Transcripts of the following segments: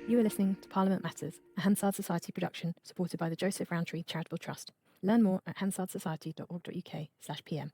You are listening to Parliament Matters, a Hansard Society production supported by the Joseph Rowntree Charitable Trust. Learn more at hansardsociety.org.uk/pm.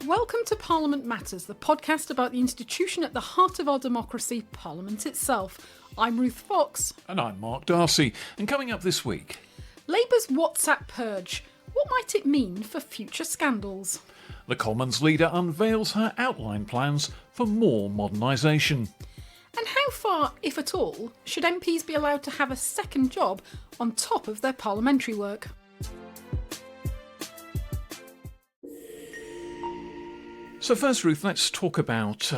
Welcome to Parliament Matters, the podcast about the institution at the heart of our democracy, Parliament itself. I'm Ruth Fox. And I'm Mark Darcy. And coming up this week, Labour's WhatsApp purge. What might it mean for future scandals? the Commons leader unveils her outline plans for more modernisation. And how far, if at all, should MPs be allowed to have a second job on top of their parliamentary work? So first, Ruth, let's talk about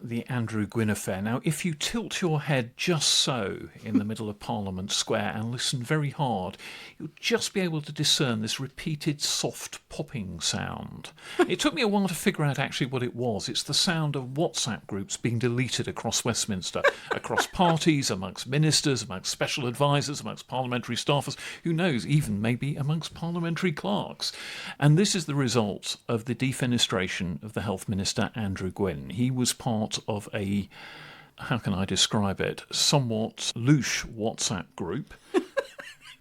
the Andrew Gwynn affair. Now, if you tilt your head just so in the middle of Parliament Square and listen very hard, you'll just be able to discern this repeated soft popping sound. It took me a while to figure out actually what it was. It's the sound of WhatsApp groups being deleted across Westminster, across parties, amongst ministers, amongst special advisers, amongst parliamentary staffers, who knows, even maybe amongst parliamentary clerks. And this is the result of the defenestration of the Health Minister Andrew Gwynn. He was part of a, how can I describe it, somewhat louche WhatsApp group,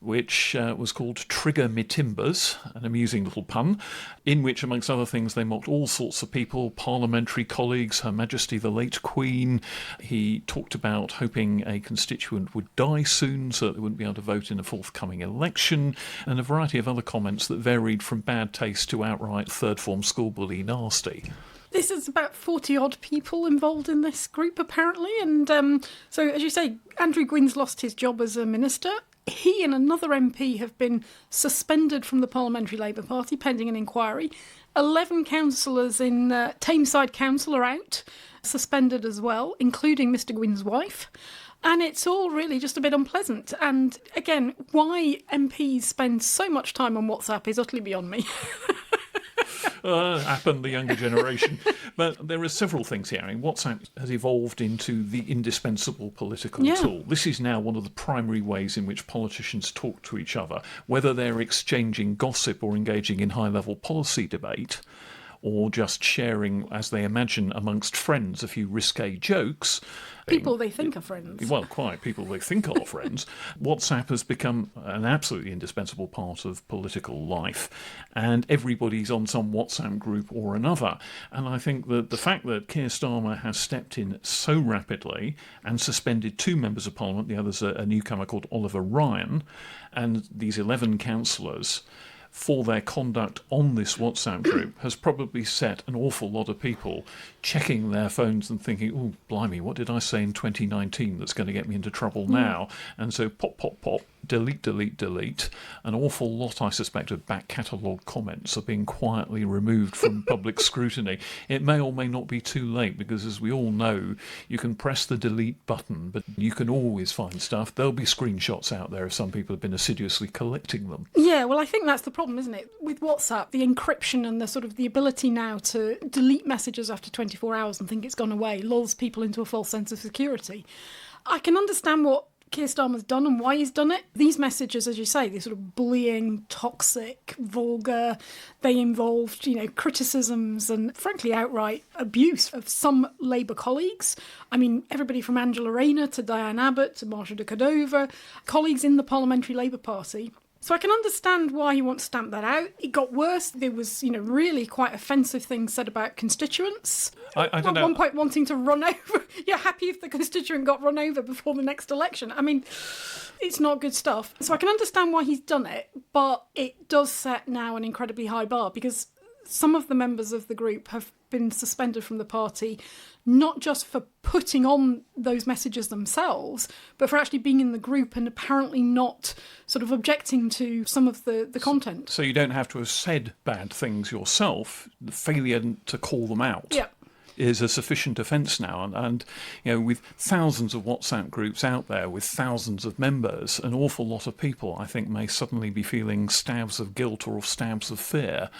which was called Trigger Me Timbers, an amusing little pun, in which, amongst other things, they mocked all sorts of people, parliamentary colleagues, Her Majesty the late Queen. He talked about hoping a constituent would die soon so that they wouldn't be able to vote in a forthcoming election, and a variety of other comments that varied from bad taste to outright third-form school bully nasty. This is about 40-odd people involved in this group, apparently. And so, as you say, Andrew Gwynn's lost his job as a minister. He and another MP have been suspended from the Parliamentary Labour Party pending an inquiry. 11 councillors in Tameside Council are out, suspended as well, including Mr Gwynn's wife. And it's all really just a bit unpleasant. And again, why MPs spend so much time on WhatsApp is utterly beyond me. Happened the younger generation. But there are several things here. I mean, WhatsApp has evolved into the indispensable political tool. This is now one of the primary ways in which politicians talk to each other, whether they're exchanging gossip or engaging in high-level policy debate, or just sharing, as they imagine, amongst friends, a few risque jokes. People they think are friends. Well, quite, people they think are friends. WhatsApp has become an absolutely indispensable part of political life, and everybody's on some WhatsApp group or another. And I think that the fact that Keir Starmer has stepped in so rapidly and suspended 2 members of Parliament, the other's a newcomer called Oliver Ryan, and these 11 councillors, for their conduct on this WhatsApp group has probably set an awful lot of people checking their phones and thinking, oh, blimey, what did I say in 2019 that's going to get me into trouble now? And so pop, pop, pop, delete, delete, delete. An awful lot, I suspect, of back catalogue comments are being quietly removed from public scrutiny. It may or may not be too late because, as we all know, you can press the delete button, but you can always find stuff. There'll be screenshots out there if some people have been assiduously collecting them. Yeah, well, I think that's the problem, isn't it? With WhatsApp, the encryption and the sort of the ability now to delete messages after 24 hours and think it's gone away lulls people into a false sense of security. I can understand what Keir Starmer's done and why he's done it. These messages, as you say, they're sort of bullying, toxic, vulgar. They involved, criticisms and, frankly, outright abuse of some Labour colleagues. I mean, everybody from Angela Rayner to Diane Abbott to Marsha de Cordova, colleagues in the Parliamentary Labour Party. So I can understand why he wants to stamp that out. It got worse. There was, really quite offensive things said about constituents. I don't know. At one point wanting to run over. You're happy if the constituent got run over before the next election. I mean, it's not good stuff. So I can understand why he's done it, but it does set now an incredibly high bar because some of the members of the group have been suspended from the party, not just for putting on those messages themselves, but for actually being in the group and apparently not sort of objecting to some of the content. So you don't have to have said bad things yourself, the failure to call them out. Yeah. is a sufficient offence now. And with thousands of WhatsApp groups out there with thousands of members, an awful lot of people, I think, may suddenly be feeling stabs of guilt or stabs of fear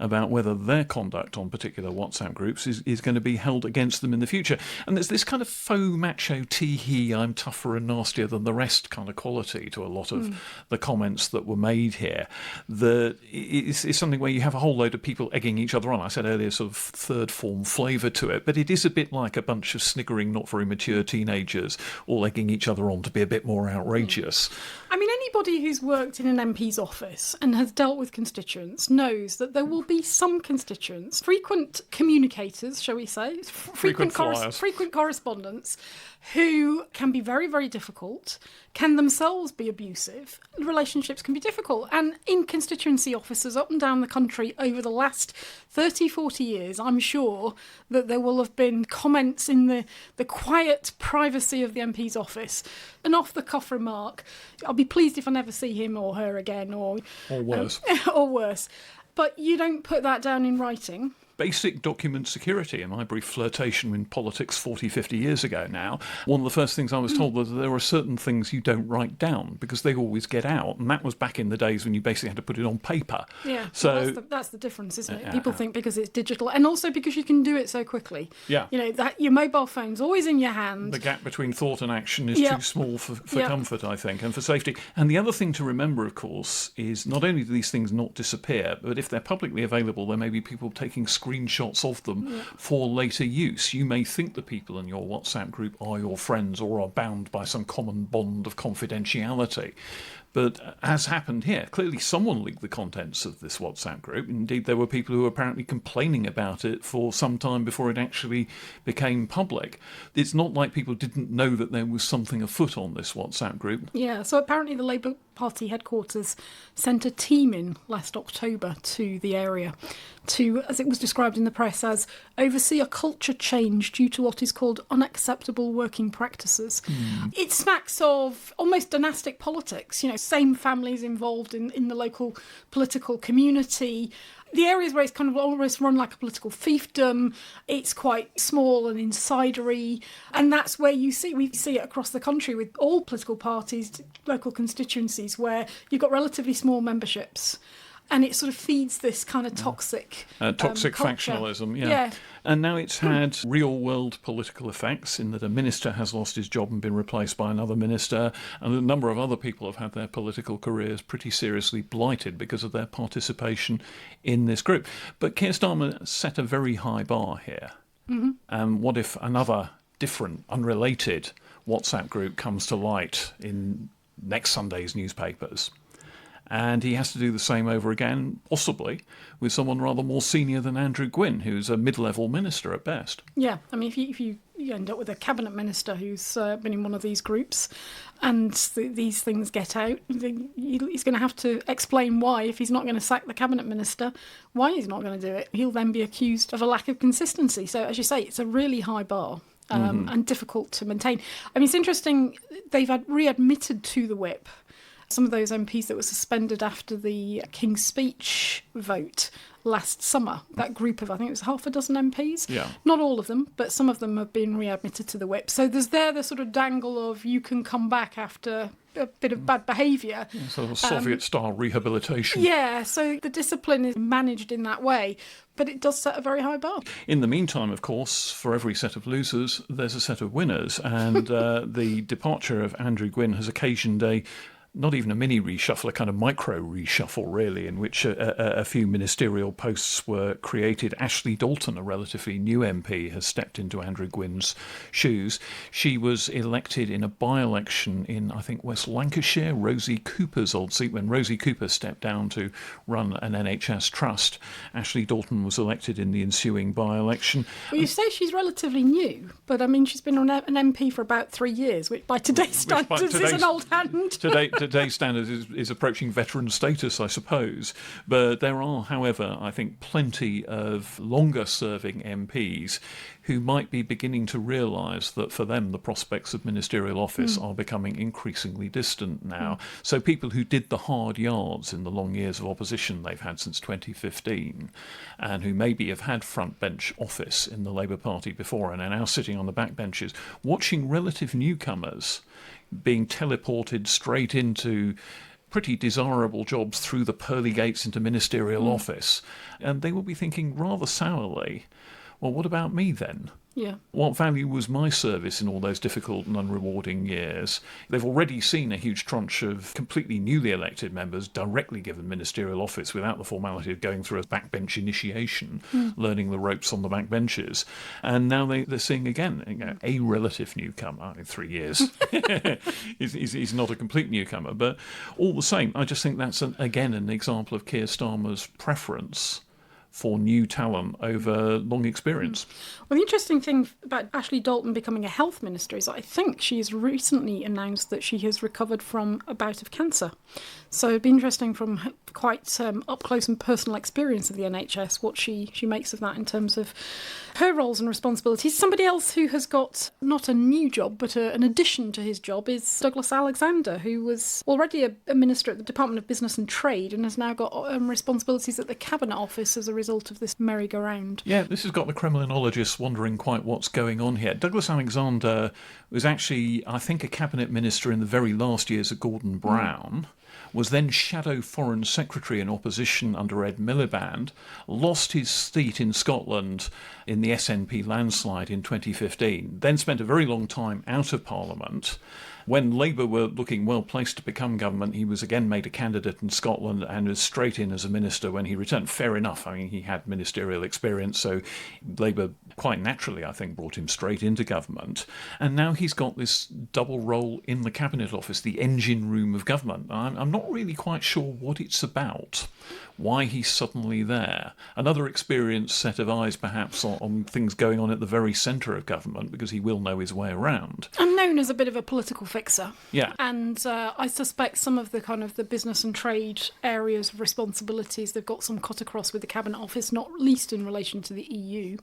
about whether their conduct on particular WhatsApp groups is going to be held against them in the future. And there's this kind of faux macho tee-hee, I'm tougher and nastier than the rest kind of quality to a lot of the comments that were made here, that is something where you have a whole load of people egging each other on. I said earlier, sort of third form flavour to it, but it is a bit like a bunch of sniggering, not very mature teenagers all egging each other on to be a bit more outrageous. I mean, anybody who's worked in an MP's office and has dealt with constituents knows that there will be some constituents, frequent communicators, shall we say, frequent correspondents, who can be very, very difficult, can themselves be abusive. Relationships can be difficult. And in constituency offices up and down the country over the last 30, 40 years, I'm sure that there will have been comments in the quiet privacy of the MP's office, an off-the-cuff remark. I'll be pleased if I never see him or her again, or worse. Or worse. But you don't put that down in writing. Basic document security. In my brief flirtation in politics 40, 50 years ago now, one of the first things I was told was that there are certain things you don't write down because they always get out. And that was back in the days when you basically had to put it on paper. Yeah, so that's the difference, isn't it? People think because it's digital, and also because you can do it so quickly. Yeah. That your mobile phone's always in your hand. The gap between thought and action is too small for comfort, I think, and for safety. And the other thing to remember, of course, is not only do these things not disappear, but if they're publicly available, there may be people taking screenshots of them for later use. You may think the people in your WhatsApp group are your friends or are bound by some common bond of confidentiality. But as happened here, clearly someone leaked the contents of this WhatsApp group. Indeed, there were people who were apparently complaining about it for some time before it actually became public. It's not like people didn't know that there was something afoot on this WhatsApp group. Yeah, so apparently the Labour Party headquarters sent a team in last October to the area to, as it was described in the press, as oversee a culture change due to what is called unacceptable working practices. It smacks of almost dynastic politics, same families involved in the local political community. The areas where it's kind of almost run like a political fiefdom, it's quite small and insidery, and that's where we see it across the country with all political parties, local constituencies, where you've got relatively small memberships. And it sort of feeds this kind of toxic factionalism, yeah. And now it's had real-world political effects in that a minister has lost his job and been replaced by another minister, and a number of other people have had their political careers pretty seriously blighted because of their participation in this group. But Keir Starmer set a very high bar here. And what if another different, unrelated WhatsApp group comes to light in next Sunday's newspapers? And he has to do the same over again, possibly, with someone rather more senior than Andrew Gwynn, who's a mid-level minister at best. Yeah, I mean, if you end up with a cabinet minister who's been in one of these groups and these things get out, he's going to have to explain why, if he's not going to sack the cabinet minister, why he's not going to do it. He'll then be accused of a lack of consistency. So, as you say, it's a really high bar. And difficult to maintain. I mean, it's interesting, they've readmitted to the whip some of those MPs that were suspended after the King's Speech vote last summer. That group of, I think it was half a dozen MPs. Yeah. Not all of them, but some of them have been readmitted to the whip. So there's the sort of dangle of you can come back after a bit of bad behaviour. Yeah, sort of Soviet-style rehabilitation. Yeah, so the discipline is managed in that way, but it does set a very high bar. In the meantime, of course, for every set of losers, there's a set of winners, and the departure of Andrew Gwynn has occasioned not even a mini reshuffle, a kind of micro reshuffle, really, in which a few ministerial posts were created. Ashley Dalton, a relatively new MP, has stepped into Andrew Gwynn's shoes. She was elected in a by-election in, I think, West Lancashire, Rosie Cooper's old seat. When Rosie Cooper stepped down to run an NHS trust, Ashley Dalton was elected in the ensuing by-election. Well, you say she's relatively new, but I mean, she's been an MP for about 3 years, which by today's standards is an old hand. Today's standards is approaching veteran status, I suppose. But there are, however, I think plenty of longer-serving MPs who might be beginning to realise that for them the prospects of ministerial office are becoming increasingly distant now. So people who did the hard yards in the long years of opposition they've had since 2015, and who maybe have had front bench office in the Labour Party before and are now sitting on the back benches, watching relative newcomers being teleported straight into pretty desirable jobs through the pearly gates into ministerial office, and they will be thinking rather sourly, well, what about me then? Yeah. What value was my service in all those difficult and unrewarding years? They've already seen a huge tranche of completely newly elected members directly given ministerial office without the formality of going through a backbench initiation, learning the ropes on the backbenches. And now they're seeing again a relative newcomer in 3 years. he's not a complete newcomer, but all the same, I just think that's, again, an example of Keir Starmer's preference for new talent over long experience. Well, the interesting thing about Ashley Dalton becoming a health minister is that I think she has recently announced that she has recovered from a bout of cancer. So it'd be interesting from quite up close and personal experience of the NHS what she makes of that in terms of her roles and responsibilities. Somebody else who has got not a new job but an addition to his job is Douglas Alexander, who was already a minister at the Department of Business and Trade and has now got responsibilities at the Cabinet Office as a result of this merry-go-round. Yeah, this has got the Kremlinologists wondering quite what's going on here. Douglas Alexander was actually, I think, a cabinet minister in the very last years of Gordon Brown, was then Shadow Foreign Secretary in opposition under Ed Miliband, lost his seat in Scotland in the SNP landslide in 2015, then spent a very long time out of Parliament. When Labour were looking well placed to become government, he was again made a candidate in Scotland and was straight in as a minister when he returned. Fair enough. I mean, he had ministerial experience, so Labour quite naturally, I think, brought him straight into government. And now he's got this double role in the Cabinet Office, the engine room of government. I'm not really quite sure what it's about, why he's suddenly there. Another experienced set of eyes, perhaps, on things going on at the very centre of government, because he will know his way around. I'm known as a bit of a political fixer. Yeah. And I suspect some of the kind of the business and trade areas of responsibilities, they've got some cut across with the Cabinet Office, not least in relation to the EU.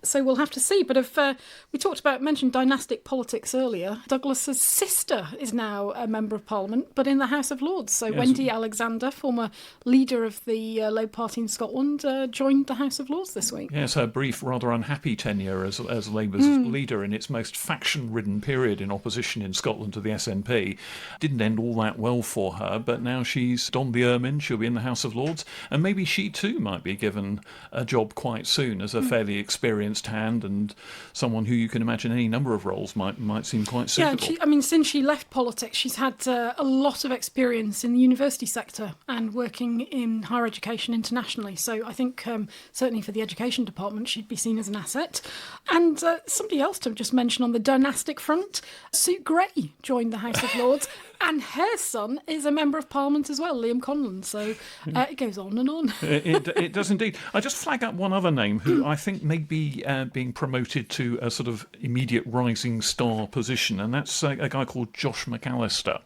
So we'll have to see. But if we mentioned dynastic politics earlier, Douglas's sister is now a Member of Parliament, but in the House of Lords. So yes. Wendy Alexander, former leader of the Labour Party in Scotland, joined the House of Lords this week. Yes, her brief, rather unhappy tenure as Labour's leader in its most faction-ridden period in opposition in Scotland to the SNP didn't end all that well for her, but now she's donned the ermine, she'll be in the House of Lords, and maybe she too might be given a job quite soon as a fairly experienced hand and someone who you can imagine any number of roles might seem quite suitable. Yeah, since she left politics, she's had a lot of experience in the university sector and working in higher education internationally. So I think certainly for the education department, she'd be seen as an asset. And somebody else to just mention on the dynastic front, Sue Gray joined the House of Lords, and her son is a Member of Parliament as well, Liam Conlon. So it goes on and on. It does indeed. I just flag up one other name who I think may be being promoted to a sort of immediate rising star position, and that's a guy called Josh McAllister,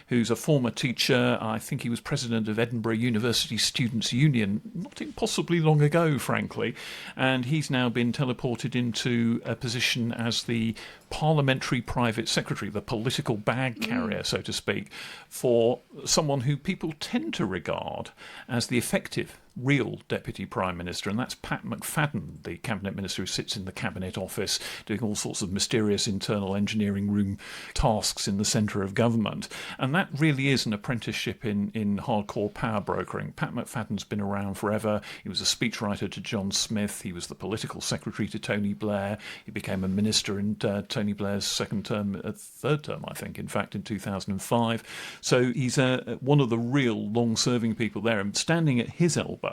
who's a former teacher. I think he was president of Edinburgh University Students' Union not impossibly long ago, frankly, and he's now been teleported into a position as the parliamentary private secretary, the political bag carrier, so to speak, for someone who people tend to regard as the effective real Deputy Prime Minister, and that's Pat McFadden, the Cabinet Minister who sits in the Cabinet Office doing all sorts of mysterious internal engineering room tasks in the centre of government. And that really is an apprenticeship in hardcore power brokering. Pat McFadden's been around forever. He was a speechwriter to John Smith. He was the political secretary to Tony Blair. He became a minister in Tony Blair's third term, I think, in fact, in 2005. So he's one of the real long-serving people there, and standing at his elbow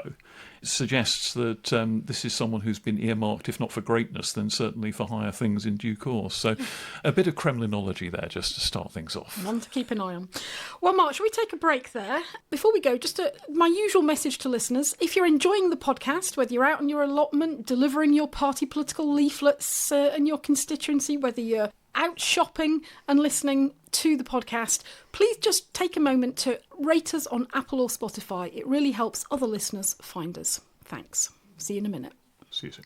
suggests that this is someone who's been earmarked, if not for greatness, then certainly for higher things in due course. So a bit of Kremlinology there just to start things off. One to keep an eye on. Well, Mark, shall we take a break there? Before we go, just my usual message to listeners. If you're enjoying the podcast, whether you're out on your allotment, delivering your party political leaflets in your constituency, whether you're out shopping and listening to the podcast, please just take a moment to rate us on Apple or Spotify. It really helps other listeners find us. Thanks. See you in a minute. See you soon.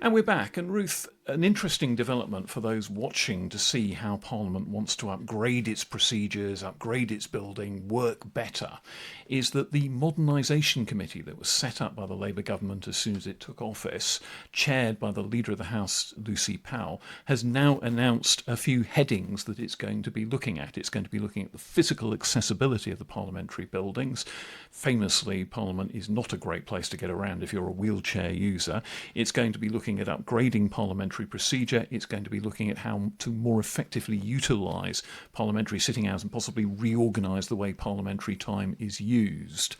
And we're back. And Ruth, an interesting development for those watching to see how Parliament wants to upgrade its procedures, upgrade its building, work better, is that the Modernisation Committee that was set up by the Labour government as soon as it took office, chaired by the Leader of the House, Lucy Powell, has now announced a few headings that it's going to be looking at. It's going to be looking at the physical accessibility of the parliamentary buildings. Famously, Parliament is not a great place to get around if you're a wheelchair user. It's going to be looking at upgrading parliamentary procedure. It's going to be looking at how to more effectively utilise parliamentary sitting hours and possibly reorganise the way parliamentary time is used.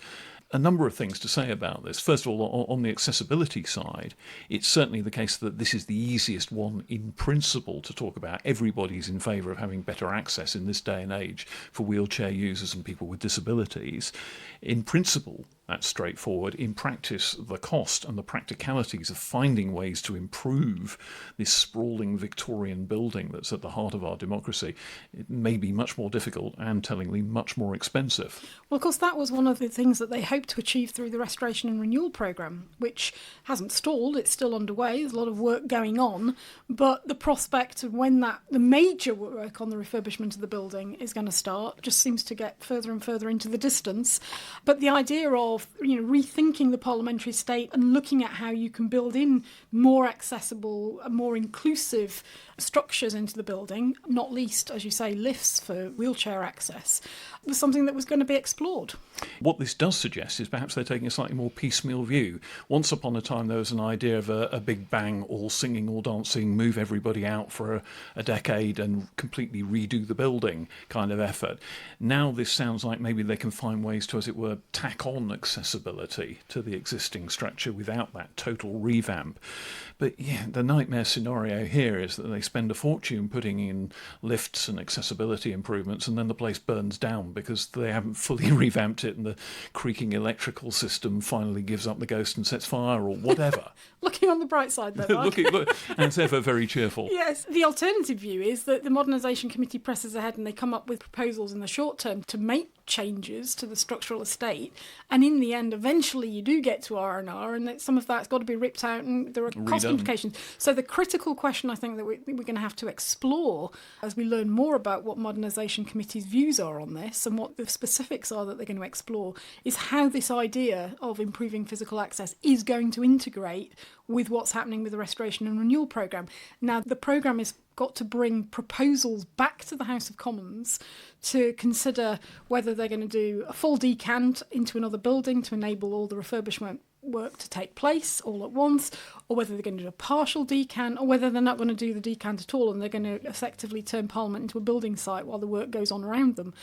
A number of things to say about this. First of all, on the accessibility side, it's certainly the case that this is the easiest one in principle to talk about. Everybody's in favour of having better access in this day and age for wheelchair users and people with disabilities. In principle, that's straightforward. In practice, the cost and the practicalities of finding ways to improve this sprawling Victorian building that's at the heart of our democracy, it may be much more difficult and, tellingly, much more expensive. Well, of course, that was one of the things that they hoped to achieve through the Restoration and Renewal programme, which hasn't stalled. It's still underway. There's a lot of work going on. But the prospect of when the major work on the refurbishment of the building is going to start just seems to get further and further into the distance. But the idea of rethinking the parliamentary state and looking at how you can build in more accessible, more inclusive structures into the building, not least, as you say, lifts for wheelchair access, was something that was going to be explored. What this does suggest is perhaps they're taking a slightly more piecemeal view. Once upon a time, there was an idea of a big bang, all singing, all dancing, move everybody out for a decade and completely redo the building kind of effort. Now this sounds like maybe they can find ways to, as it were, tack on accessibility to the existing structure without that total revamp. But yeah, the nightmare scenario here is that they spend a fortune putting in lifts and accessibility improvements, and then the place burns down because they haven't fully revamped it and the creaking electrical system finally gives up the ghost and sets fire or whatever. Looking on the bright side there, Mark. Look, and it's ever very cheerful. Yes, the alternative view is that the Modernisation Committee presses ahead and they come up with proposals in the short term to make changes to the structural estate, and in the end eventually you do get to R&R, and some of that's got to be ripped out and there are cost implications. So the critical question I think that we're going to have to explore as we learn more about what Modernisation Committee's views are on this and what the specifics are that they're going to explore is how this idea of improving physical access is going to integrate with what's happening with the Restoration and Renewal programme. Now, the programme has got to bring proposals back to the House of Commons to consider whether they're going to do a full decant into another building to enable all the refurbishment work to take place all at once, or whether they're going to do a partial decant, or whether they're not going to do the decant at all and they're going to effectively turn Parliament into a building site while the work goes on around them.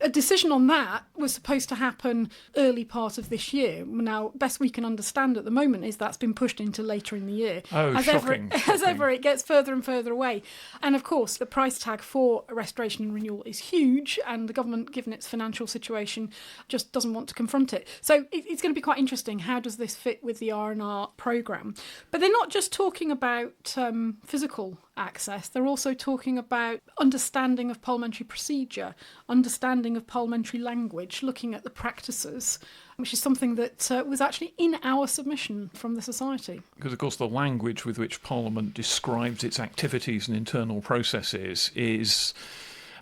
A decision on that was supposed to happen early part of this year. Now, best we can understand at the moment is that's been pushed into later in the year. Oh, shocking. As ever, it gets further and further away. And of course, the price tag for Restoration and Renewal is huge, and the government, given its financial situation, just doesn't want to confront it. So it's going to be quite interesting. How does this fit with the R&R programme? But they're not just talking about physical access, they're also talking about understanding of parliamentary procedure, understanding of parliamentary language, looking at the practices, which is something that was actually in our submission from the Society. Because, of course, the language with which Parliament describes its activities and internal processes is,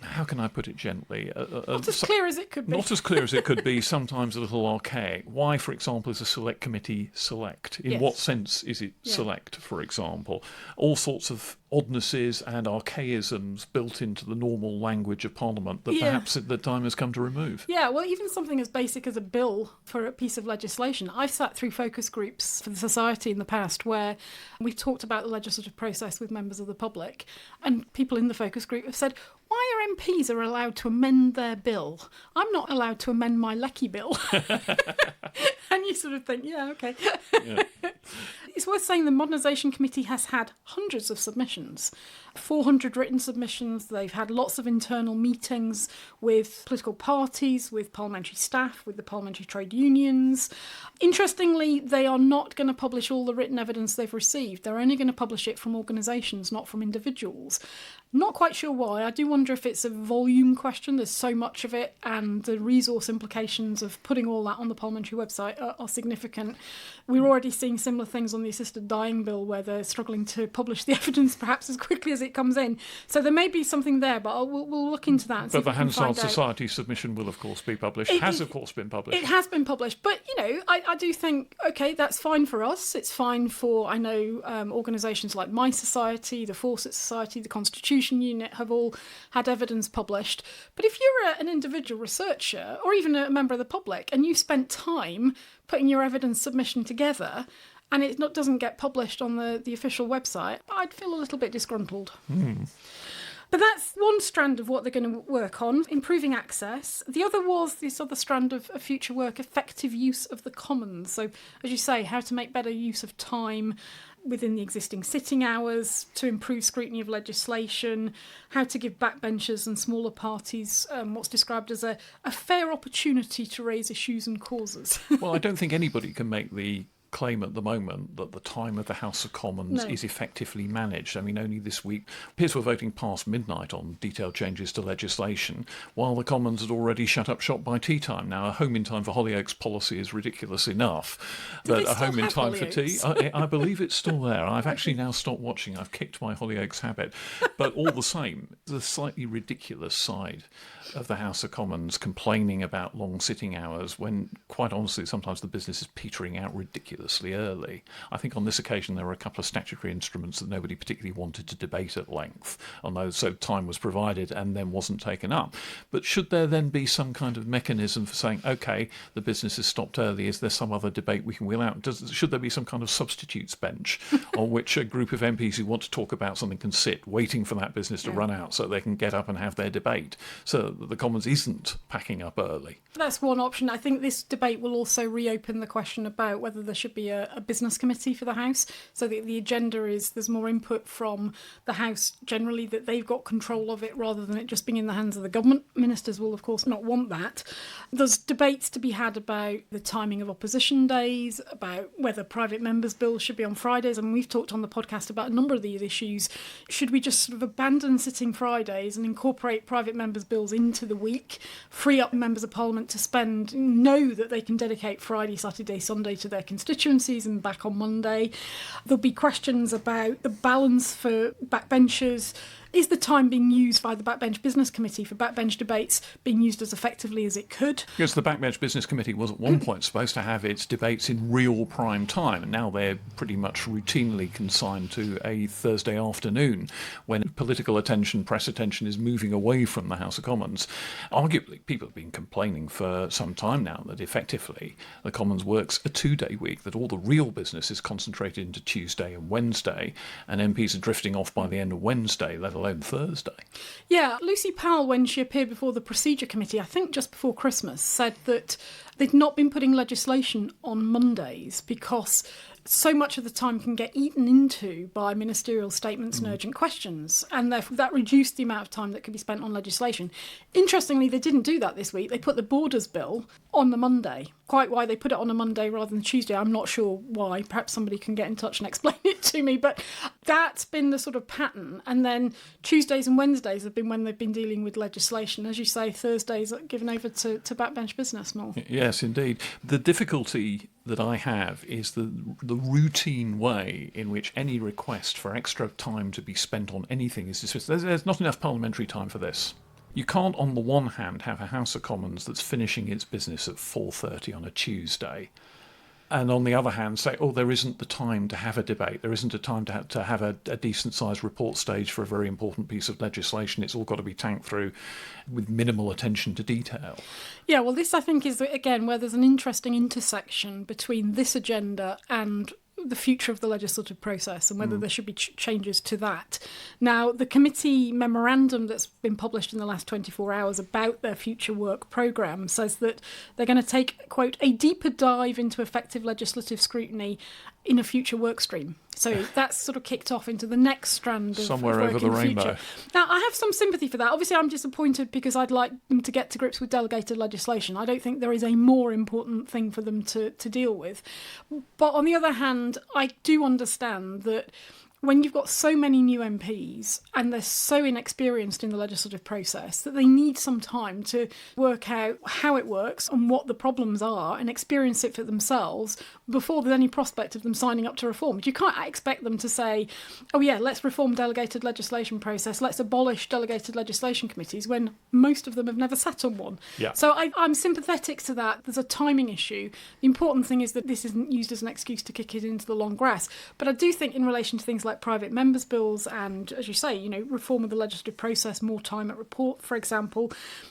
how can I put it gently? Not as clear as it could be. Not as clear as it could be, sometimes a little archaic. Why, for example, is a select committee select? In what sense is it select, for example? All sorts of oddnesses and archaisms built into the normal language of Parliament that perhaps the time has come to remove. Yeah, well, even something as basic as a bill for a piece of legislation. I've sat through focus groups for the Society in the past where we've talked about the legislative process with members of the public, and people in the focus group have said, why are MPs allowed to amend their bill? I'm not allowed to amend my Lecky bill. And you sort of think, yeah, okay. Yeah. It's worth saying the Modernisation Committee has had hundreds of submissions, 400 written submissions. They've had lots of internal meetings with political parties, with parliamentary staff, with the parliamentary trade unions. Interestingly, they are not going to publish all the written evidence they've received. They're only going to publish it from organisations, not from individuals. Not quite sure why. I do wonder if it's a volume question. There's so much of it, and the resource implications of putting all that on the parliamentary website are significant. We're already seeing similar things on the assisted dying bill, where they're struggling to publish the evidence perhaps as quickly as it comes in. So there may be something there, but we'll look into that. And but the Hansard Society submission will, of course, be published. It has, of course, been published. It has been published. But, I do think, OK, that's fine for us. It's fine for, I know, organisations like My Society, the Fawcett Society, the Constitution Unit have all had evidence published. But if you're an individual researcher or even a member of the public and you spent time putting your evidence submission together and it doesn't get published on the official website, I'd feel a little bit disgruntled. But that's one strand of what they're going to work on, improving access. The other was this other strand of future work, effective use of the Commons. So, as you say, how to make better use of time within the existing sitting hours, to improve scrutiny of legislation, how to give backbenchers and smaller parties what's described as a fair opportunity to raise issues and causes. Well, I don't think anybody can make the claim at the moment that the time of the House of Commons is effectively managed. I mean, only this week, peers were voting past midnight on detailed changes to legislation, while the Commons had already shut up shop by tea time. Now, a home in time for Hollyoaks policy is ridiculous enough, but a home in time for tea, I believe it's still there. I've actually now stopped watching. I've kicked my Hollyoaks habit. But all the same, the slightly ridiculous side of the House of Commons complaining about long sitting hours when, quite honestly, sometimes the business is petering out ridiculously early. I think on this occasion there were a couple of statutory instruments that nobody particularly wanted to debate at length on those, so time was provided and then wasn't taken up. But should there then be some kind of mechanism for saying, OK, the business is stopped early, is there some other debate we can wheel out? Should there be some kind of substitutes bench on which a group of MPs who want to talk about something can sit, waiting for that business to run out so they can get up and have their debate, so that the Commons isn't packing up early? That's one option. I think this debate will also reopen the question about whether there should be a business committee for the House, so that the agenda is there's more input from the House generally, that they've got control of it rather than it just being in the hands of the government. Ministers will, of course, not want that. There's debates to be had about the timing of opposition days, about whether private members' bills should be on Fridays. I mean, we've talked on the podcast about a number of these issues. Should we just sort of abandon sitting Fridays and incorporate private members' bills into the week, free up members of Parliament to know that they can dedicate Friday, Saturday, Sunday to their constituencies and back on Monday? There'll be questions about the balance for backbenchers. Is the time being used by the Backbench Business Committee for backbench debates being used as effectively as it could? Yes, the Backbench Business Committee was at one point supposed to have its debates in real prime time, and now they're pretty much routinely consigned to a Thursday afternoon when political attention, press attention is moving away from the House of Commons. Arguably, people have been complaining for some time now that effectively the Commons works a 2-day week, that all the real business is concentrated into Tuesday and Wednesday, and MPs are drifting off by the end of Wednesday, let alone Thursday. Yeah, Lucy Powell, when she appeared before the Procedure Committee, I think just before Christmas, said that they'd not been putting legislation on Mondays because so much of the time can get eaten into by ministerial statements and urgent questions, and therefore that reduced the amount of time that could be spent on legislation. Interestingly, they didn't do that this week. They put the Borders Bill on the Monday. Quite why they put it on a Monday rather than Tuesday, I'm not sure why. Perhaps somebody can get in touch and explain it to me, but that's been the sort of pattern. And then Tuesdays and Wednesdays have been when they've been dealing with legislation. As you say, Thursdays are given over to backbench business more. Yes, indeed. The difficulty that I have is the routine way in which any request for extra time to be spent on anything is dismissed. There's not enough parliamentary time for this. You can't, on the one hand, have a House of Commons that's finishing its business at 4:30 on a Tuesday, and on the other hand say, oh, there isn't the time to have a debate, there isn't a time to have a decent-sized report stage for a very important piece of legislation. It's all got to be tanked through with minimal attention to detail. Yeah, well, this, I think, is, again, where there's an interesting intersection between this agenda and the future of the legislative process and whether there should be changes to that. Now, the committee memorandum that's been published in the last 24 hours about their future work programme says that they're going to take, quote, a deeper dive into effective legislative scrutiny in a future work stream. So that's sort of kicked off into the next strand of somewhere work over the in the rainbow. future. Now, I have some sympathy for that. Obviously, I'm disappointed because I'd like them to get to grips with delegated legislation. I don't think there is a more important thing for them to deal with. But on the other hand, I do understand that when you've got so many new MPs and they're so inexperienced in the legislative process that they need some time to work out how it works and what the problems are and experience it for themselves before there's any prospect of them signing up to reform. You can't expect them to say, oh yeah, let's reform delegated legislation process, let's abolish delegated legislation committees, when most of them have never sat on one. Yeah. So I'm sympathetic to that. There's a timing issue. The important thing is that this isn't used as an excuse to kick it into the long grass. But I do think in relation to things like private members' bills and, as you say, reform of the legislative process, more time at report, for example,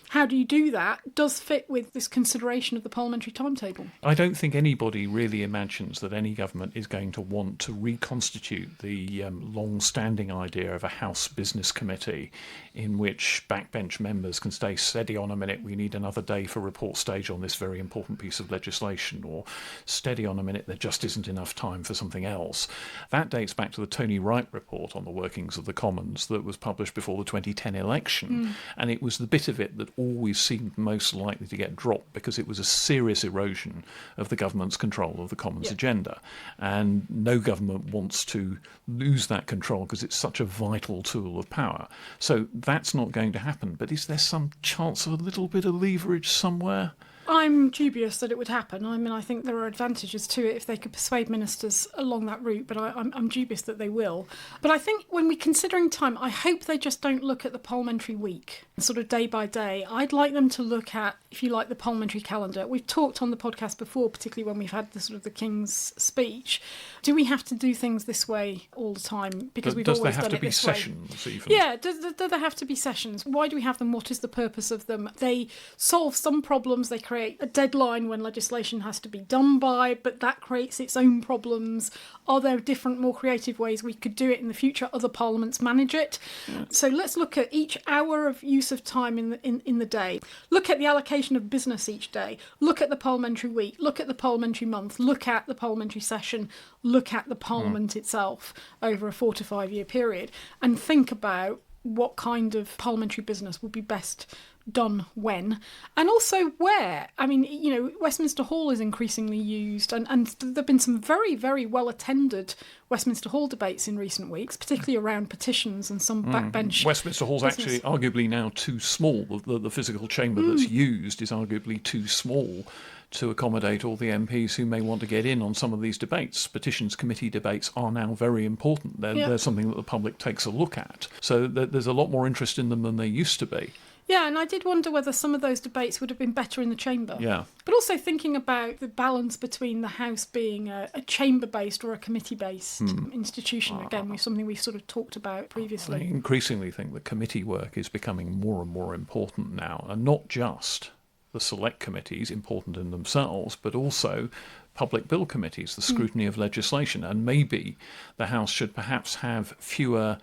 how do you do that does fit with this consideration of the parliamentary timetable. I don't think anybody really imagines that any government is going to want to reconstitute the long-standing idea of a House Business Committee in which backbench members can stay steady on a minute, we need another day for report stage on this very important piece of legislation, or steady on a minute, there just isn't enough time for something else. That dates back to the Tony Wright report on the workings of the Commons that was published before the 2010 election, and it was the bit of it that always seemed most likely to get dropped because it was a serious erosion of the government's control of the Commons agenda, and no government wants to lose that control because it's such a vital tool of power. So that's not going to happen, but is there some chance of a little bit of leverage somewhere? I'm dubious that it would happen. I mean, I think there are advantages to it if they could persuade ministers along that route, but I'm dubious that they will. But I think when we're considering time, I hope they just don't look at the parliamentary week, sort of day by day. I'd like them to look at, if you like, the parliamentary calendar. We've talked on the podcast before, particularly when we've had the sort of the King's speech. Do we have to do things this way all the time? Because we've always done it this way. Does there have to be sessions even? Yeah, do there have to be sessions? Why do we have them? What is the purpose of them? They solve some problems. They create a deadline when legislation has to be done by, but that creates its own problems. Are there different, more creative ways we could do it in the future? Other parliaments manage it. Yeah. So let's look at each hour of use of time in the day. Look at the allocation of business each day. Look at the parliamentary week. Look at the parliamentary month. Look at the parliamentary session. Look at the parliament itself over a 4 to 5 year period, and think about what kind of parliamentary business would be best done when, and also where. I mean, Westminster Hall is increasingly used, and there have been some very, very well attended Westminster Hall debates in recent weeks, particularly around petitions and some backbench. Westminster Hall's actually arguably now too small. The physical chamber that's used is arguably too small to accommodate all the MPs who may want to get in on some of these debates. Petitions committee debates are now very important. They're something that the public takes a look at. So there's a lot more interest in them than there used to be. Yeah, and I did wonder whether some of those debates would have been better in the chamber. Yeah. But also thinking about the balance between the House being a chamber-based or a committee-based institution. Again, something we've sort of talked about previously. I increasingly think that committee work is becoming more and more important now, and not just the select committees, important in themselves, but also public bill committees, the scrutiny of legislation. And maybe the House should perhaps have fewer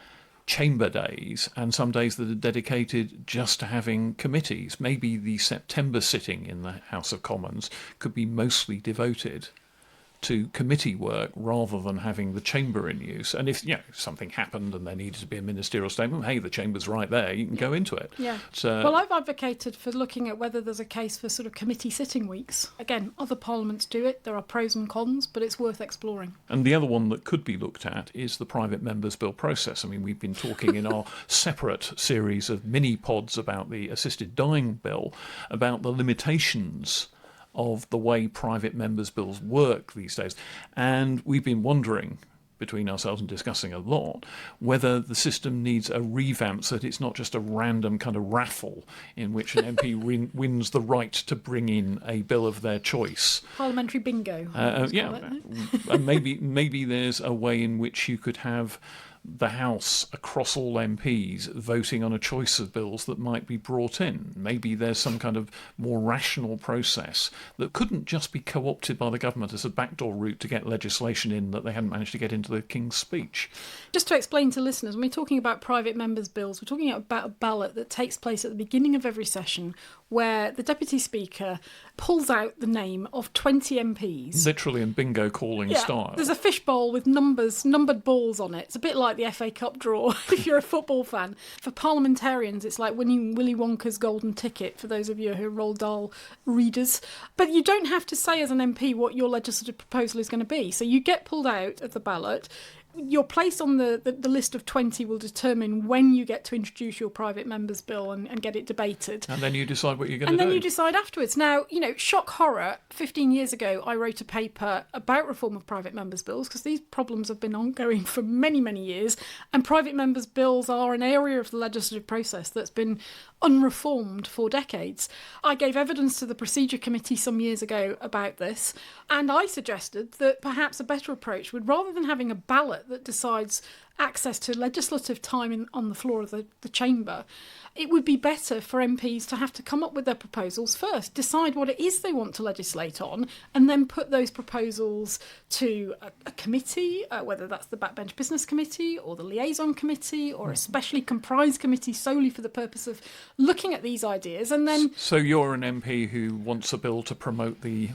chamber days and some days that are dedicated just to having committees. Maybe the September sitting in the House of Commons could be mostly devoted to committee work rather than having the chamber in use. And if something happened and there needed to be a ministerial statement, hey, the chamber's right there, you can go into it. Yeah. Well, I've advocated for looking at whether there's a case for sort of committee sitting weeks. Again, other parliaments do it. There are pros and cons, but it's worth exploring. And the other one that could be looked at is the private members' bill process. I mean, we've been talking in our separate series of mini-pods about the assisted dying bill, about the limitations of the way private members' bills work these days. And we've been wondering, between ourselves and discussing a lot, whether the system needs a revamp so that it's not just a random kind of raffle in which an MP wins the right to bring in a bill of their choice. Parliamentary bingo. And maybe there's a way in which you could have the House across all MPs voting on a choice of bills that might be brought in. Maybe there's some kind of more rational process that couldn't just be co-opted by the government as a backdoor route to get legislation in that they hadn't managed to get into the King's speech. Just to explain to listeners, when we're talking about private members' bills, we're talking about a ballot that takes place at the beginning of every session where the Deputy Speaker pulls out the name of 20 MPs. Literally in bingo calling style. There's a fishbowl with numbered balls on it. It's a bit like the FA Cup draw, if you're a football fan. For parliamentarians, it's like winning Willy Wonka's golden ticket, for those of you who are Roald Dahl readers. But you don't have to say as an MP what your legislative proposal is going to be. So you get pulled out of the ballot. your place on the list of 20 will determine when you get to introduce your private member's bill and get it debated. And then you decide what you're going to do. And do. then you decide afterwards. Now, shock horror, 15 years ago, I wrote a paper about reform of private members' bills because these problems have been ongoing for many, many years. And private members' bills are an area of the legislative process that's been unreformed for decades. I gave evidence to the Procedure Committee some years ago about this, and I suggested that perhaps a better approach would, rather than having a ballot that decides access to legislative time on the floor of the chamber, it would be better for MPs to have to come up with their proposals first, decide what it is they want to legislate on, and then put those proposals to a committee, whether that's the Backbench Business Committee or the Liaison Committee or a specially comprised committee solely for the purpose of looking at these ideas. And then... So you're an MP who wants a bill to promote the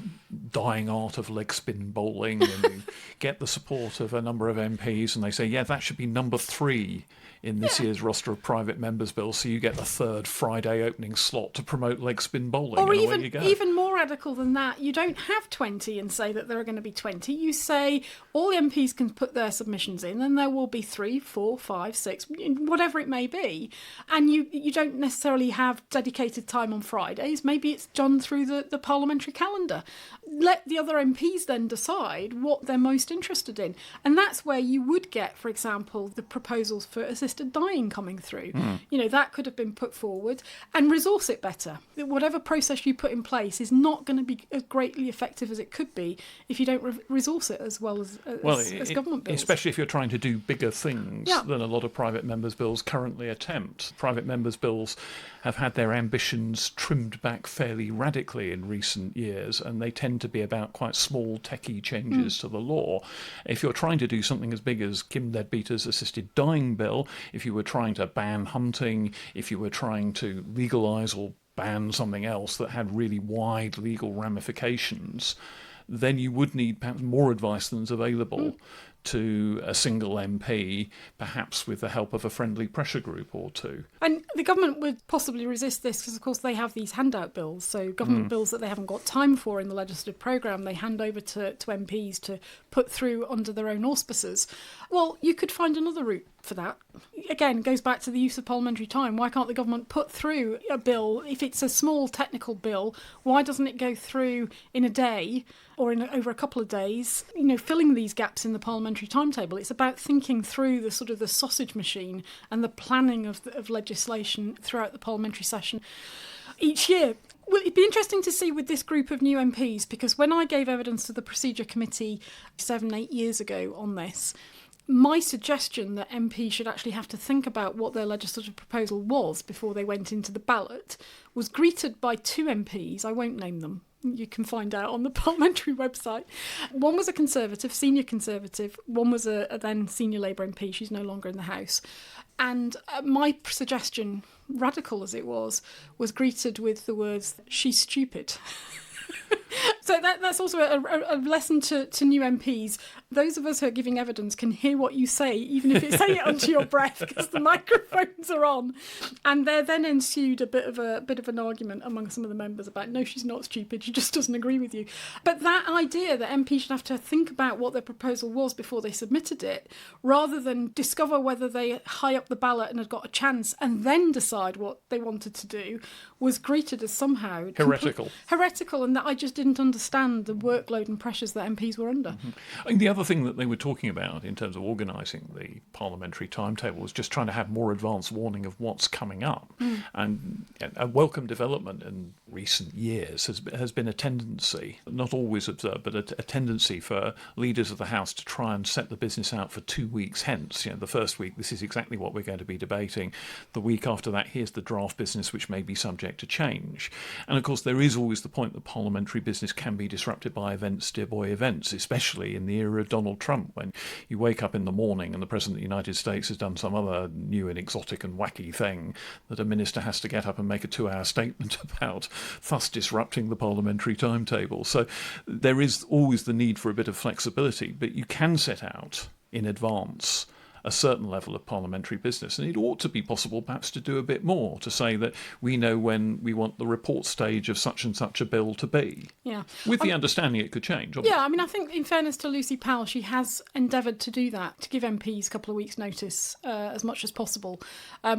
dying art of leg spin bowling, and you get the support of a number of MPs, and they say, yeah, that should be number 3 in this year's roster of private members' bills, so you get the third Friday opening slot to promote leg spin bowling. Or and away you go. even more radical than that, you don't have 20 and say that there are going to be 20. You say all the MPs can put their submissions in, and there will be 3, 4, 5, 6, whatever it may be. And you don't necessarily have dedicated time on Fridays. Maybe it's done through the parliamentary calendar. Let the other MPs then decide what they're most interested in. And that's where you would get, for example, the proposals for assisted dying coming through. That could have been put forward, and resource it better. Whatever process you put in place is not going to be as greatly effective as it could be if you don't resource it as well as government bills. Especially if you're trying to do bigger things than a lot of private members' bills currently attempt. Private members' bills have had their ambitions trimmed back fairly radically in recent years, and they tend to be about quite small techie changes to the law. If you're trying to do something as big as Kim Leadbeater's assisted dying bill, if you were trying to ban hunting, if you were trying to legalise or ban something else that had really wide legal ramifications, then you would need perhaps more advice than's available to a single MP, perhaps with the help of a friendly pressure group or two. And the government would possibly resist this because, of course, they have these handout bills. So government bills that they haven't got time for in the legislative programme, they hand over to MPs to put through under their own auspices. Well, you could find another route for that. Again, goes back to the use of parliamentary time. Why can't the government put through a bill? If it's a small technical bill, why doesn't it go through in a day or over a couple of days, filling these gaps in the parliamentary timetable? It's about thinking through the sort of the sausage machine and the planning of legislation throughout the parliamentary session each year. Well, it'd be interesting to see with this group of new MPs, because when I gave evidence to the Procedure Committee 7-8 years ago on this, my suggestion that MPs should actually have to think about what their legislative proposal was before they went into the ballot was greeted by 2 MPs. I won't name them. You can find out on the parliamentary website. One was a Conservative, senior Conservative. One was a then senior Labour MP. She's no longer in the House. And my suggestion, radical as it was greeted with the words, "She's stupid." So that's also a lesson to new MPs. Those of us who are giving evidence can hear what you say, even if you say it under your breath, because the microphones are on. And there then ensued a bit of an argument among some of the members about, no, she's not stupid, she just doesn't agree with you. But that idea that MPs should have to think about what their proposal was before they submitted it, rather than discover whether they high up the ballot and had got a chance and then decide what they wanted to do, was greeted as somehow heretical, and that I just didn't understand the workload and pressures that MPs were under. I mean, the other thing that they were talking about in terms of organising the parliamentary timetable was just trying to have more advance warning of what's coming up. And a welcome development in recent years has been a tendency, not always observed, but a tendency for leaders of the House to try and set the business out for 2 weeks hence. The first week, this is exactly what we're going to be debating. The week after that, here's the draft business, which may be subject to change. And of course, there is always the point that parliamentary business can be disrupted by events, dear boy, events, especially in the era of Donald Trump, when you wake up in the morning and the President of the United States has done some other new and exotic and wacky thing that a minister has to get up and make a 2-hour statement about, thus disrupting the parliamentary timetable. So there is always the need for a bit of flexibility, but you can set out in advance a certain level of parliamentary business. And it ought to be possible perhaps to do a bit more, to say that we know when we want the report stage of such and such a bill to be. Yeah. With the understanding it could change. Obviously. Yeah, I mean, I think in fairness to Lucy Powell, she has endeavoured to do that, to give MPs a couple of weeks' notice as much as possible,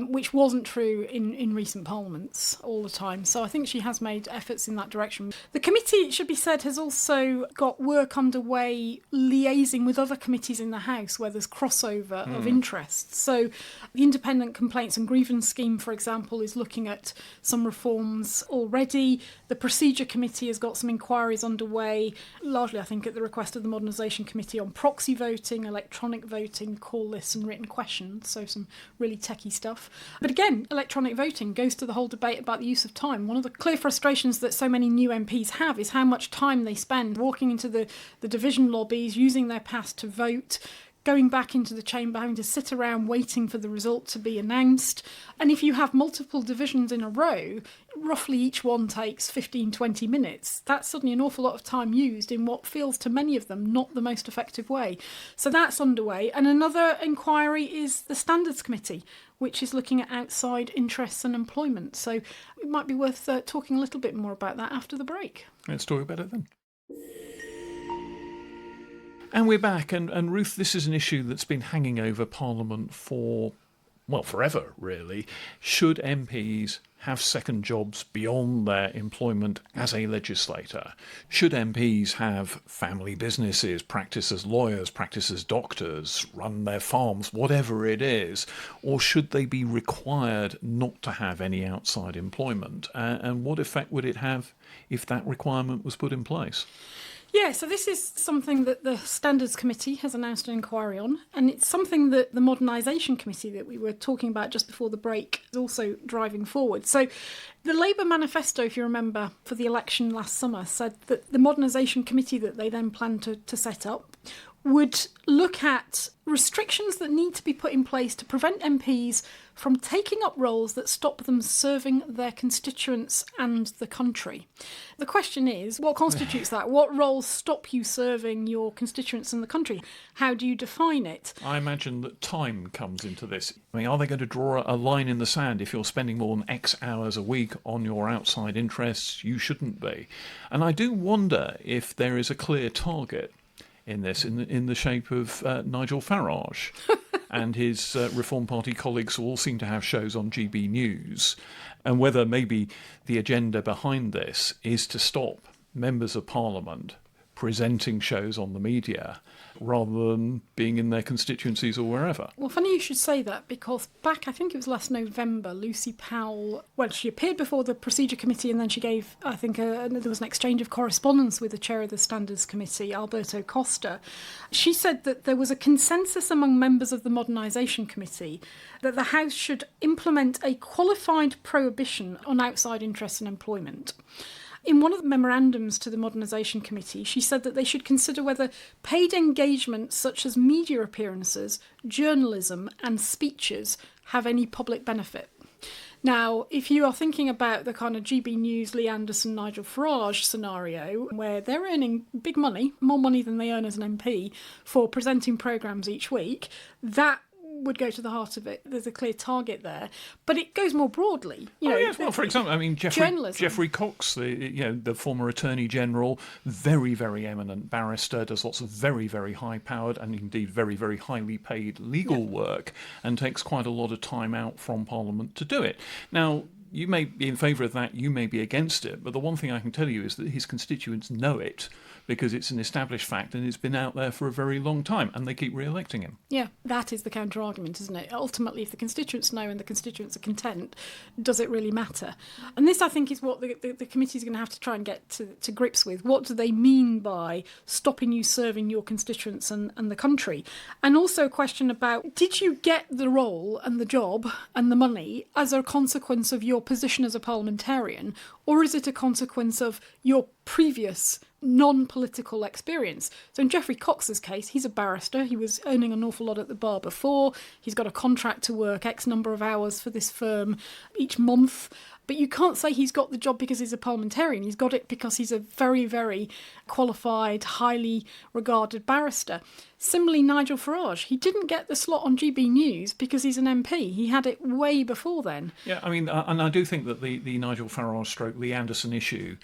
which wasn't true in recent parliaments all the time. So I think she has made efforts in that direction. The committee, it should be said, has also got work underway liaising with other committees in the House where there's crossover of interests. So the Independent Complaints and Grievance Scheme, for example, is looking at some reforms already. The Procedure Committee has got some inquiries underway, largely I think at the request of the Modernisation Committee, on proxy voting, electronic voting, call lists and written questions, so some really techie stuff. But again, electronic voting goes to the whole debate about the use of time. One of the clear frustrations that so many new MPs have is how much time they spend walking into the division lobbies, using their pass to vote, going back into the chamber, having to sit around waiting for the result to be announced. And if you have multiple divisions in a row, roughly each one takes 15, 20 minutes. That's suddenly an awful lot of time used in what feels to many of them not the most effective way. So that's underway. And another inquiry is the Standards Committee, which is looking at outside interests and employment. So it might be worth talking a little bit more about that after the break. Let's talk about it then. And we're back, and Ruth, this is an issue that's been hanging over Parliament for, well, forever, really. Should MPs have second jobs beyond their employment as a legislator? Should MPs have family businesses, practice as lawyers, practice as doctors, run their farms, whatever it is? Or should they be required not to have any outside employment? And what effect would it have if that requirement was put in place? Yeah, so this is something that the Standards Committee has announced an inquiry on, and it's something that the Modernisation Committee that we were talking about just before the break is also driving forward. So the Labour manifesto, if you remember, for the election last summer said that the Modernisation Committee that they then planned to set up would look at restrictions that need to be put in place to prevent MPs from taking up roles that stop them serving their constituents and the country. The question is, what constitutes that? What roles stop you serving your constituents and the country? How do you define it? I imagine that time comes into this. I mean, are they going to draw a line in the sand? If you're spending more than X hours a week on your outside interests, you shouldn't be. And I do wonder if there is a clear target in this, in the shape of Nigel Farage and his Reform Party colleagues who all seem to have shows on GB News, and whether maybe the agenda behind this is to stop members of Parliament presenting shows on the media rather than being in their constituencies or wherever. Well, funny you should say that, because back, I think it was last November, Lucy Powell, well, she appeared before the Procedure Committee and then she gave, I think, there was an exchange of correspondence with the chair of the Standards Committee, Alberto Costa. She said that there was a consensus among members of the Modernisation Committee that the House should implement a qualified prohibition on outside interest and employment. In one of the memorandums to the Modernisation Committee, she said that they should consider whether paid engagements such as media appearances, journalism and speeches have any public benefit. Now, if you are thinking about the kind of GB News, Lee Anderson, Nigel Farage scenario, where they're earning big money, more money than they earn as an MP, for presenting programmes each week, that would go to the heart of it. There's a clear target there, but it goes more broadly. Yes. Well, for example, I mean, Geoffrey Cox, the former Attorney General, very, very eminent barrister, does lots of very, very high-powered and indeed very, very highly paid legal work, and takes quite a lot of time out from Parliament to do it. Now, you may be in favour of that, you may be against it, but the one thing I can tell you is that his constituents know it, because it's an established fact and it's been out there for a very long time, and they keep re-electing him. Yeah, that is the counter-argument, isn't it? Ultimately, if the constituents know and the constituents are content, does it really matter? And this, I think, is what the committee is going to have to try and get to grips with. What do they mean by stopping you serving your constituents and the country? And also a question about, did you get the role and the job and the money as a consequence of your position as a parliamentarian, or is it a consequence of your previous non-political experience? So in Geoffrey Cox's case, he's a barrister. He was earning an awful lot at the bar before. He's got a contract to work X number of hours for this firm each month. But you can't say he's got the job because he's a parliamentarian. He's got it because he's a very, very qualified, highly regarded barrister. Similarly, Nigel Farage, he didn't get the slot on GB News because he's an MP. He had it way before then. Yeah, I mean, and I do think that the Nigel Farage stroke Lee Anderson issue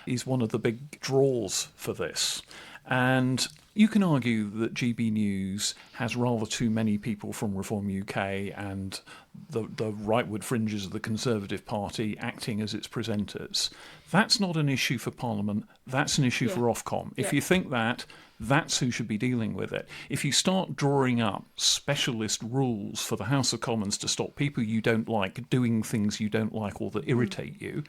is one of the big draws for this. And you can argue that GB News has rather too many people from Reform UK and the rightward fringes of the Conservative Party acting as its presenters. That's not an issue for Parliament. That's an issue for Ofcom. If you think that, that's who should be dealing with it. If you start drawing up specialist rules for the House of Commons to stop people you don't like doing things you don't like or that irritate you,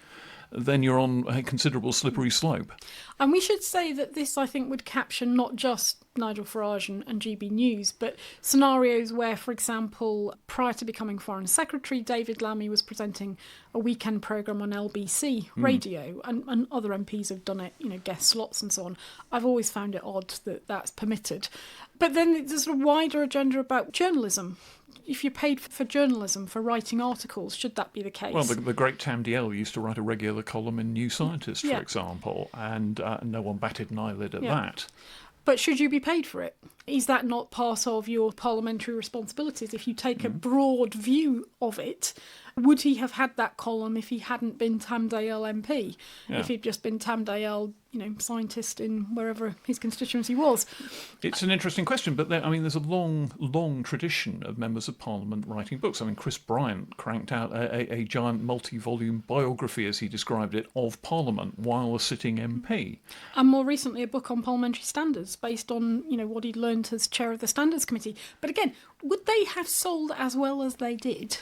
then you're on a considerable slippery slope. And we should say that this, I think, would capture not just Nigel Farage and GB News, but scenarios where, for example, prior to becoming Foreign Secretary, David Lammy was presenting a weekend programme on LBC radio, and other MPs have done it, guest slots and so on. I've always found it odd that that's permitted. But then there's a sort of wider agenda about journalism. If you're paid for journalism, for writing articles, should that be the case? Well, the great Tam Diel used to write a regular column in New Scientist, for example, and no one batted an eyelid at that. But should you be paid for it? Is that not part of your parliamentary responsibilities? If you take a broad view of it, would he have had that column if he hadn't been Tam Diel MP? Yeah. If he'd just been Tam Diel, scientist in wherever his constituency was? It's an interesting question, but there's a long tradition of members of Parliament writing books. I mean, Chris Bryant cranked out a giant multi-volume biography, as he described it, of Parliament while a sitting MP. And more recently, a book on parliamentary standards based on, what he'd learned as chair of the Standards Committee. But again, would they have sold as well as they did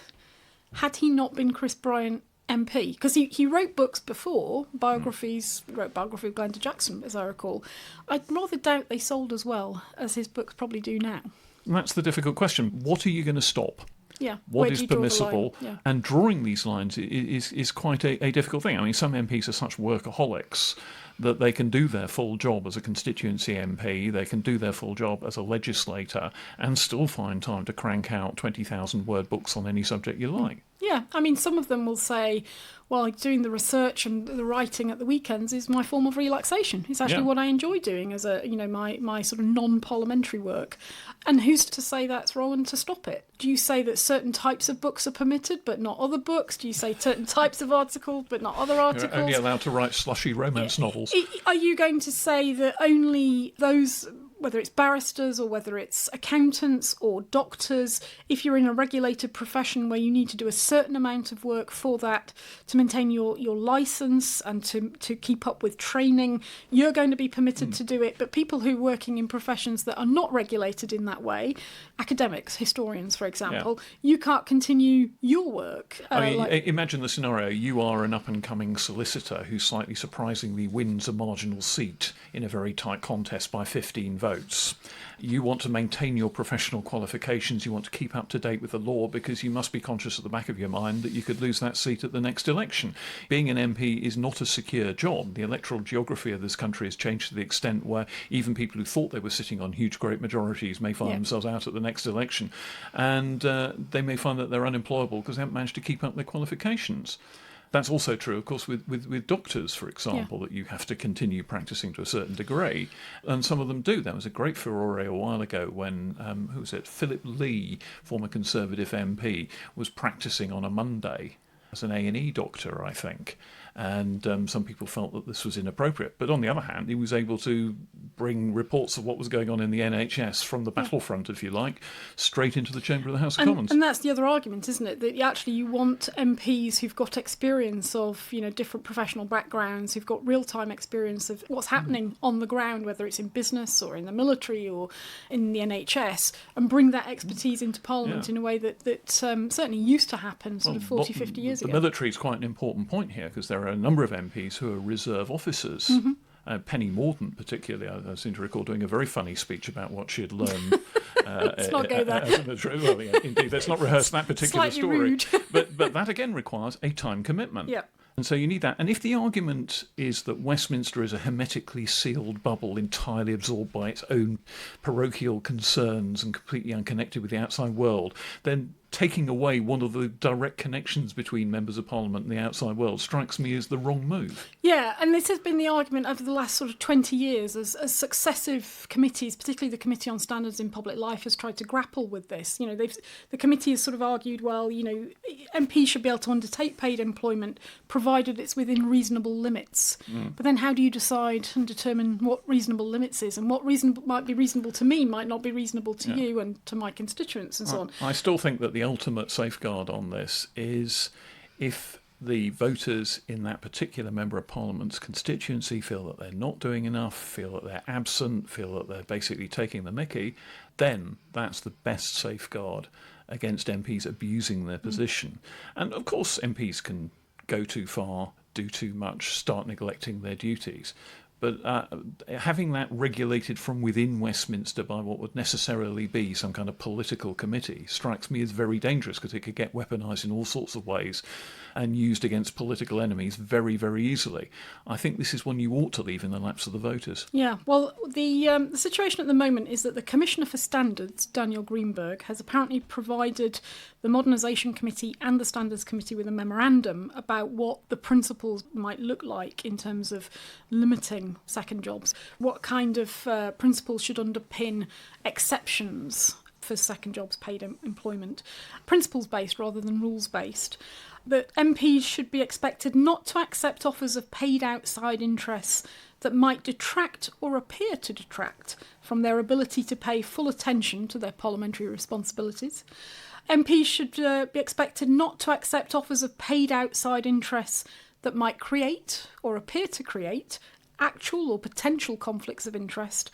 had he not been Chris Bryant MP? Because he wrote books before, biographies, wrote biography of Glenda Jackson, as I recall. I'd rather doubt they sold as well as his books probably do now. And that's the difficult question. What are you going to stop? Yeah. What is permissible? Yeah. And drawing these lines is quite a difficult thing. I mean, some MPs are such workaholics that they can do their full job as a constituency MP, they can do their full job as a legislator, and still find time to crank out 20,000 word books on any subject you like. Yeah, I mean, some of them will say, well, doing the research and the writing at the weekends is my form of relaxation. It's actually what I enjoy doing as my sort of non-parliamentary work. And who's to say that's wrong and to stop it? Do you say that certain types of books are permitted but not other books? Do you say certain types of articles but not other articles? You're only allowed to write slushy romance novels. Are you going to say that only those, whether it's barristers or whether it's accountants or doctors, if you're in a regulated profession where you need to do a certain amount of work for that to maintain your licence and to keep up with training, you're going to be permitted to do it? But people who are working in professions that are not regulated in that way, academics, historians, for example, you can't continue your work. Imagine the scenario. You are an up-and-coming solicitor who slightly surprisingly wins a marginal seat in a very tight contest by 15 votes. You want to maintain your professional qualifications, you want to keep up to date with the law, because you must be conscious at the back of your mind that you could lose that seat at the next election. Being an MP is not a secure job. The electoral geography of this country has changed to the extent where even people who thought they were sitting on huge great majorities may find themselves out at the next election, and they may find that they're unemployable because they haven't managed to keep up their qualifications. That's also true, of course, with doctors, for example, that you have to continue practising to a certain degree, and some of them do. There was a great furore a while ago when, Philip Lee, former Conservative MP, was practising on a Monday as an A&E doctor, I think, and some people felt that this was inappropriate. But on the other hand, he was able to bring reports of what was going on in the NHS from the battlefront, if you like, straight into the chamber of the House of Commons. And that's the other argument, isn't it? That actually you want MPs who've got experience of, different professional backgrounds, who've got real-time experience of what's happening on the ground, whether it's in business or in the military or in the NHS, and bring that expertise into Parliament in a way that certainly used to happen 40, 50 years ago. The military is quite an important point here, because there are a number of MPs who are reserve officers. Penny Mordaunt, particularly, I seem to recall doing a very funny speech about what she had learned. Let's not go there. Well, indeed, let's not rehearse that particular Slightly story. Rude. but that again requires a time commitment. Yeah. And so you need that. And if the argument is that Westminster is a hermetically sealed bubble entirely absorbed by its own parochial concerns and completely unconnected with the outside world, then taking away one of the direct connections between members of Parliament and the outside world strikes me as the wrong move. Yeah, and this has been the argument over the last sort of 20 years as successive committees, particularly the Committee on Standards in Public Life, has tried to grapple with this. You know, the committee has sort of argued, well, you know, MPs should be able to undertake paid employment provided it's within reasonable limits. But then how do you decide and determine what reasonable limits is, and what might be reasonable to me might not be reasonable to you and to my constituents and so on. I still think that the ultimate safeguard on this is if the voters in that particular Member of Parliament's constituency feel that they're not doing enough, feel that they're absent, feel that they're basically taking the mickey, then that's the best safeguard against MPs abusing their position. And of course MPs can go too far, do too much, start neglecting their duties. But having that regulated from within Westminster by what would necessarily be some kind of political committee strikes me as very dangerous, because it could get weaponised in all sorts of ways and used against political enemies very, very easily. I think this is one you ought to leave in the laps of the voters. Yeah, well, the situation at the moment is that the Commissioner for Standards, Daniel Greenberg, has apparently provided the Modernisation Committee and the Standards Committee with a memorandum about what the principles might look like in terms of limiting second jobs. What kind of principles should underpin exceptions for second jobs paid employment? Principles-based rather than rules-based. That MPs should be expected not to accept offers of paid outside interests that might detract or appear to detract from their ability to pay full attention to their parliamentary responsibilities. MPs should be expected not to accept offers of paid outside interests that might create or appear to create actual or potential conflicts of interest.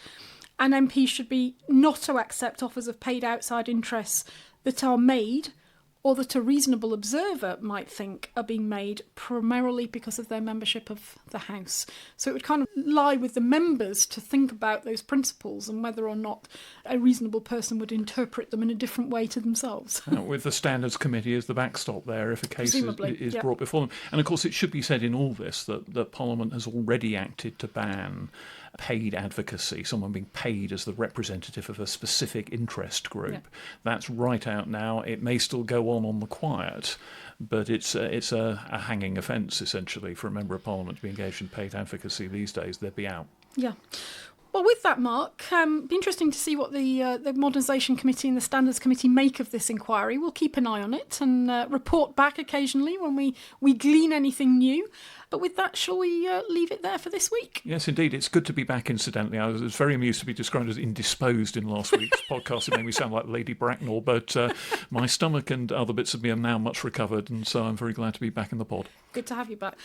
And MPs should be not to accept offers of paid outside interests that are made or that a reasonable observer might think are being made primarily because of their membership of the House. So it would kind of lie with the members to think about those principles and whether or not a reasonable person would interpret them in a different way to themselves. With the Standards Committee as the backstop there if a case is brought before them. And of course it should be said in all this that Parliament has already acted to ban paid advocacy, someone being paid as the representative of a specific interest group. Yeah. That's right out now. It may still go on the quiet, but it's a hanging offence, essentially, for a Member of Parliament to be engaged in paid advocacy these days. They'd be out. Yeah. Well, with that, Mark, be interesting to see what the Modernisation Committee and the Standards Committee make of this inquiry. We'll keep an eye on it and report back occasionally when we glean anything new. But with that, shall we leave it there for this week? Yes, indeed. It's good to be back, incidentally. I was very amused to be described as indisposed in last week's podcast. It made me sound like Lady Bracknell, but my stomach and other bits of me are now much recovered, and so I'm very glad to be back in the pod. Good to have you back.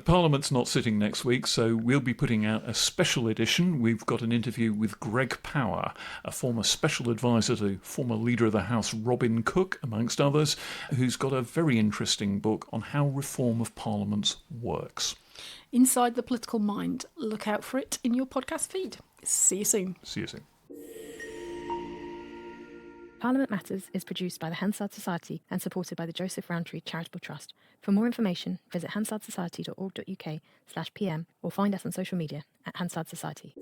Parliament's not sitting next week, so we'll be putting out a special edition. We've got an interview with Greg Power, a former special advisor to former Leader of the House Robin Cook, amongst others, who's got a very interesting book on how reform of parliaments works. Inside the Political Mind. Look out for it in your podcast feed. See you soon. See you soon. Parliament Matters is produced by the Hansard Society and supported by the Joseph Rowntree Charitable Trust. For more information, visit hansardsociety.org.uk/pm or find us on social media at Hansard Society.